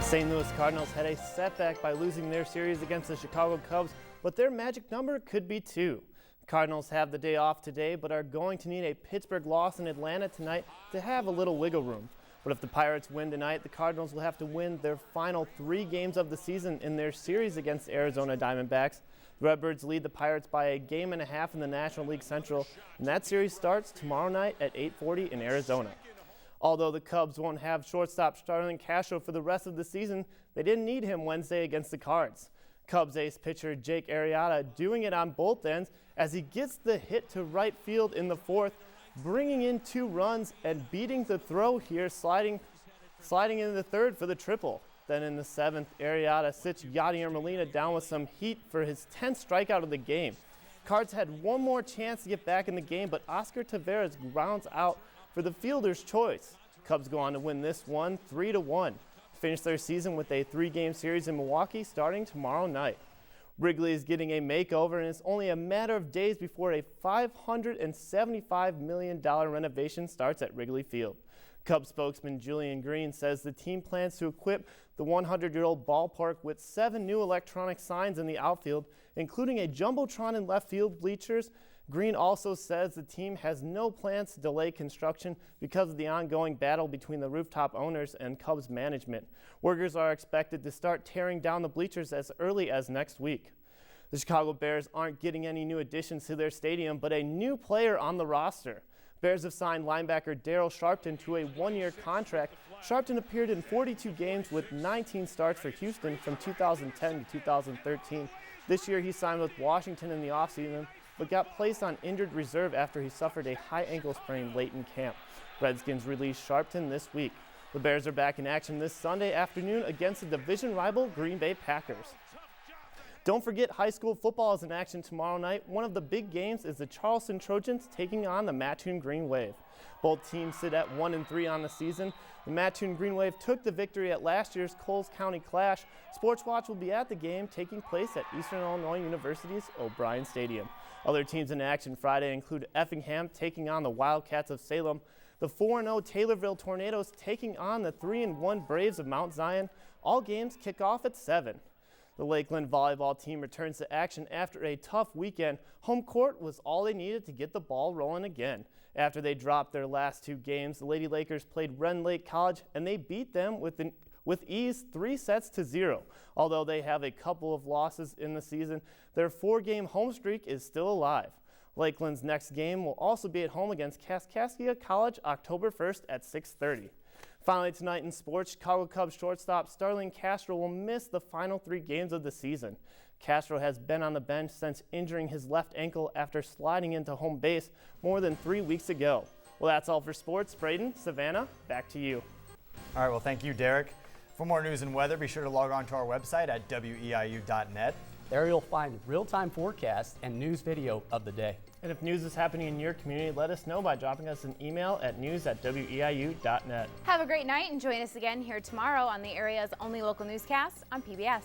St. Louis Cardinals had a setback by losing their series against the Chicago Cubs, but their magic number could be 2. Cardinals have the day off today, but are going to need a Pittsburgh loss in Atlanta tonight to have a little wiggle room. But if the Pirates win tonight, the Cardinals will have to win their final 3 games of the season in their series against Arizona Diamondbacks. The Redbirds lead the Pirates by a game and a half in the National League Central, and that series starts tomorrow night at 8:40 in Arizona. Although the Cubs won't have shortstop Starlin Castro for the rest of the season, they didn't need him Wednesday against the Cards. Cubs ace pitcher Jake Arrieta doing it on both ends as he gets the hit to right field in the 4th, bringing in 2 runs and beating the throw here, sliding into the 3rd for the triple. Then in the 7th, Arrieta sits Yadier Molina down with some heat for his 10th strikeout of the game. Cards had one more chance to get back in the game, but Oscar Taveras grounds out for the fielder's choice. Cubs go on to win this one 3-1. Finish their season with a 3-game series in Milwaukee starting tomorrow night. Wrigley is getting a makeover, and it's only a matter of days before a $575 million renovation starts at Wrigley Field. Cubs spokesman Julian Green says the team plans to equip the 100-year-old ballpark with 7 new electronic signs in the outfield, including a jumbotron in left field bleachers. Green also says the team has no plans to delay construction because of the ongoing battle between the rooftop owners and Cubs management. Workers are expected to start tearing down the bleachers as early as next week. The Chicago Bears aren't getting any new additions to their stadium, but a new player on the roster. Bears have signed linebacker Darryl Sharpton to a 1-year contract. Sharpton appeared in 42 games with 19 starts for Houston from 2010 to 2013. This year he signed with Washington in the offseason, but got placed on injured reserve after he suffered a high ankle sprain late in camp. Redskins released Sharpton this week. The Bears are back in action this Sunday afternoon against the division rival Green Bay Packers. Don't forget high school football is in action tomorrow night. One of the big games is the Charleston Trojans taking on the Mattoon Green Wave. Both teams sit at 1-3 on the season. The Mattoon Green Wave took the victory at last year's Coles County Clash. Sports Watch will be at the game taking place at Eastern Illinois University's O'Brien Stadium. Other teams in action Friday include Effingham taking on the Wildcats of Salem, the 4-0 Taylorville Tornadoes taking on the 3-1 Braves of Mount Zion. All games kick off at 7. The Lakeland volleyball team returns to action after a tough weekend. Home court was all they needed to get the ball rolling again. After they dropped their last 2 games, the Lady Lakers played Ren Lake College and they beat them with ease 3-0. Although they have a couple of losses in the season, their 4-game home streak is still alive. Lakeland's next game will also be at home against Kaskaskia College October 1st at 6:30. Finally tonight in sports, Chicago Cubs shortstop Starlin Castro will miss the final 3 games of the season. Castro has been on the bench since injuring his left ankle after sliding into home base more than 3 weeks ago. Well, that's all for sports. Braden, Savannah, back to you. All right, well, thank you, Derek. For more news and weather, be sure to log on to our website at WEIU.net. There you'll find real-time forecasts and news video of the day. And if news is happening in your community, let us know by dropping us an email at news@weiu.net. Have a great night and join us again here tomorrow on the area's only local newscast on PBS.